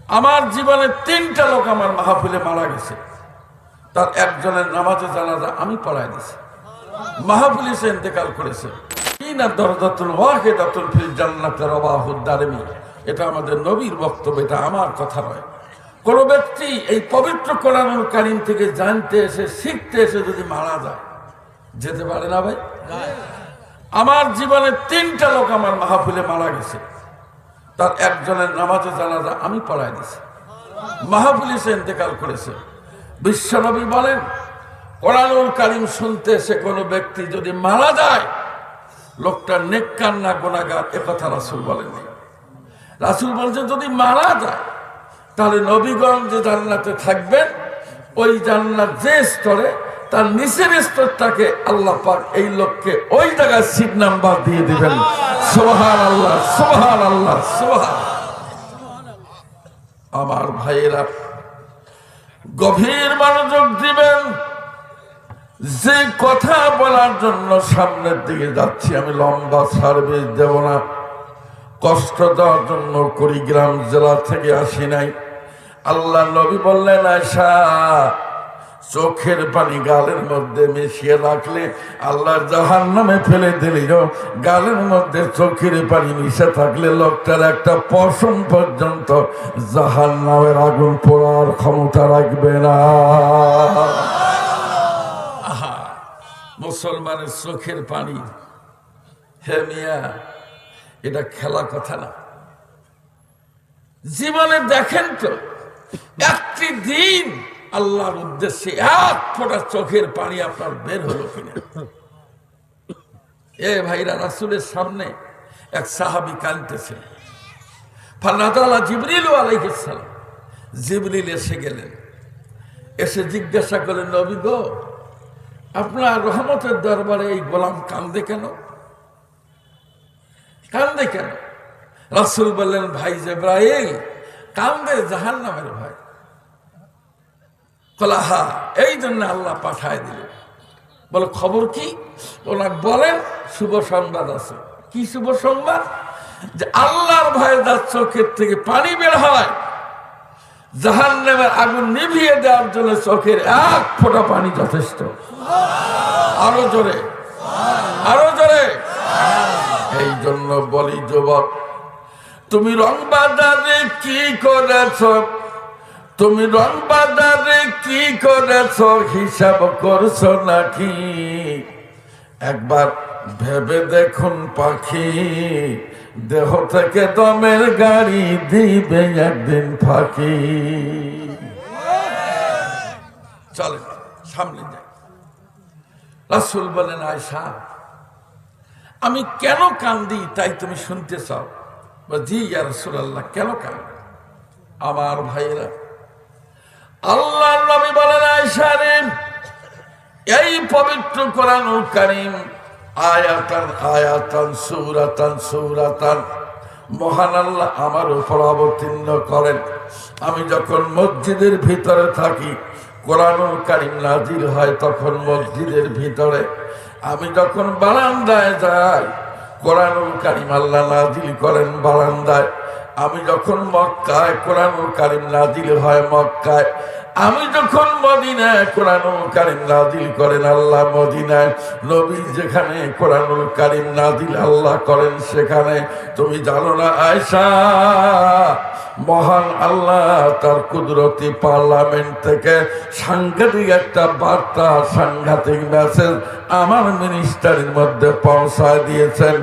আমার জীবনে 3টা লোক আমার মাহফিলে মারা গেছে, তার একজনের নামাজে জানাজা আমি পড়াই দিছি। মাহফিলে সে ইন্তেকাল করেছে। ইনা দরজাতুল ওয়াহিদাতুন ফিল জান্নাতি রাওয়াহুদ দারমি। এটা আমাদের নবীর বক্তব্য, এটা আমার কথা নয়। কোন ব্যক্তি এই পবিত্র কোরআনুল কারীম থেকে জানতে এসে শিখতে এসে যদি মারা যায়, যেতে পারে না ভাই? আমার জীবনে 3টা লোক আমার মাহফিলে মারা গেছে, তার একজনের নামাজে জানাজা আমি পড়াই দিছি। মাহফিলে সে ইন্তেকাল করেছে। বিশ্বনবী বলেন, কোরআনুল কারীম শুনতে এসে কোনো ব্যক্তি যদি মারা যায়, লোকটা নেককার না গুনাহগার, একথা রাসূল বলেননি। রাসূল বলছেন যদি মারা যায় তাহলে নবীগণ যে জান্নাতে থাকবেন, ওই জান্নাত যে স্তরে, তার নিচের স্তরটাকে আল্লাহ পাক এই লোককে ওই জায়গায় সিট নাম্বার দিয়ে দিবেন। সুবহানাল্লাহ, সুবহানাল্লাহ, সুবহানাল্লাহ। আমার ভাইয়েরা, গভীর মনোযোগ দিবেন। যে কথা বলার জন্য সামনের দিকে যাচ্ছি, আমি লম্বা সার্ভিস দেব না, কষ্ট দেওয়ার জন্য কুড়িগ্রাম জেলা থেকে আসি নাই। আল্লাহ নবী বললেন, আয়েশা, চোখের পানি গালের মধ্যে মিশিয়ে রাখলে আল্লাহর জাহান্নামে ফেলে দিল। গালের মধ্যে চোখের পানি মিশে থাকলে লোকটার একটা পশম পর্যন্ত জাহান্নামের আগুন পোড়ার ক্ষমতা রাখবে না। মুসলমানের চোখের পানি, হে মিয়া, এটা খেলা কথা না। জীবনে দেখেন তো, একটি দিন আল্লাহর উদ্দেশ্যে এক ফোঁটা চোখের পানি আপনার বের হলো কিনা? এ ভাইরা, রাসূলের সামনে এক সাহাবী কাঁদতেছে। ফানাদালা জিবরিল আলাইহিস সালাম, জিবরিল এসে গেলেন। এসে জিজ্ঞাসা করলেন, নবী গো, আপনার রহমতের দরবারে এই গোলাম কান্দে কেন? কান্দে কেন? রাসূল বললেন, ভাই জিবরাইল, কান্দে জাহান্নামের ভয়। কলাহা, এই জন্য আল্লাহ পাঠায় দিল। বলে খবর কি? ওনাকে বলেন শুভ সংবাদ আছে। কি শুভ সংবাদ? যে আল্লাহর ভয়ে যার চোখের থেকে পানি বের হয়, জাহান্নামের আগুন নিভিয়ে দেওয়ার জন্য চোখের এক ফোঁটা পানি যথেষ্ট। আরো জোরে, আরো জোরে। এই জন্য বলি যুবক, তুমি রং বাজারে কি করেছ? তুমি রং বাজারে কি করেছ হিসাব করছো নাকি? একবার ভেবে দেখুন পাখি, দেহ থেকে দমের গাড়ি দিবে একদিন ফাঁকি। চলে সামনে যাই। রাসূল বলেন, আয়েশা, আমি কেন কান্দি তাই তুমি শুনতে চাও? জি ইয়া রাসূলুল্লাহ, কেন কান্দি? আমার ভাইরা, আল্লাহর নবী বলেন, আয়েশা রে, এই পবিত্র কোরআনুল কারীম আয়াতান আয়াতান সূরাতান সূরাতান মহান আল্লাহ আমার উপর অবতীর্ণ করেন। আমি যখন মসজিদের ভিতরে থাকি, কোরআনুল কারীম নাজিল হয় তখন মসজিদের ভিতরে। আমি যখন বারান্দায় যাই, কোরআনুল কারীম আল্লাহ নাজিল করেন বারান্দায়। আমি যখন মক্কায়, কোরআনুল কারীম নাজিল হয় মক্কায়। আমি যখন মদিনায়, কোরআনুল কারীম নাজিল করেন আল্লাহ মদিনায়। নবী যেখানে কোরআনুল কারীম নাজিল আল্লাহ করেন সেখানে। তুমি জানো না আয়েশা, মহান আল্লাহ তার কুদরতি পার্লামেন্ট থেকে সাংঘাতিক একটা বার্তা, সাংঘাতিক মেসেজ আমার মিনিস্টারির মধ্যে পৌঁছায় দিয়েছেন।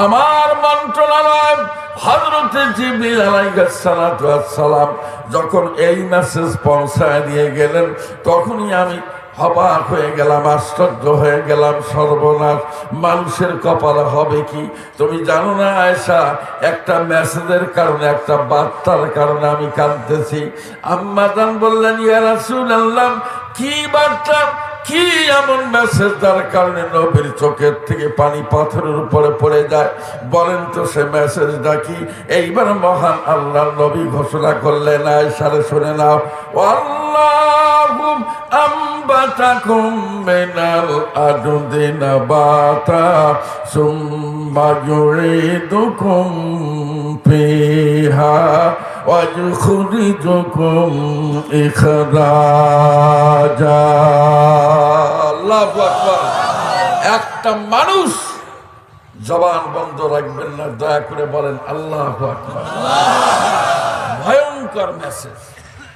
আমার মন্ত্রণালয় হযরত জিবরিল আলাইহিস সালাতু ওয়াস সালাম যখন এই মেসেজ পৌঁছায় দিয়ে গেলেন, তখনই আমি অবাক হয়ে গেলাম, আশ্চর্য হয়ে গেলাম। সর্বনাশ, মানুষের কপালে হবে কি? তুমি জানো না আয়েশা, একটা মেসেজের কারণে, একটা বার্তার কারণে আমি কাঁদতেছি। আম্মা জান বললেন, ইয়া রাসূলুল্লাহ, কি বার্তা, কি এমন মেসেজ যার কারণে নবীর চোখের থেকে পানি পাথরের উপরে পড়ে যায়? বলেন তো সে মেসেজটা কি? এইবার মহান আল্লাহর নবী ঘোষণা করলেন, আয়েশারে শুনে নাও, আল্লাহু আম্বাতাকুম মিনাল আরদি নাবাতা সুম্মা ইউরিদুকুম ফিহা ويخرجكم إخراجا আল্লাহু আকবার। একটা মানুষ জবান বন্ধ রাখবেন না, দয়া করে বলেন আল্লাহু আকবার। ভয়ঙ্কর মেসেজ।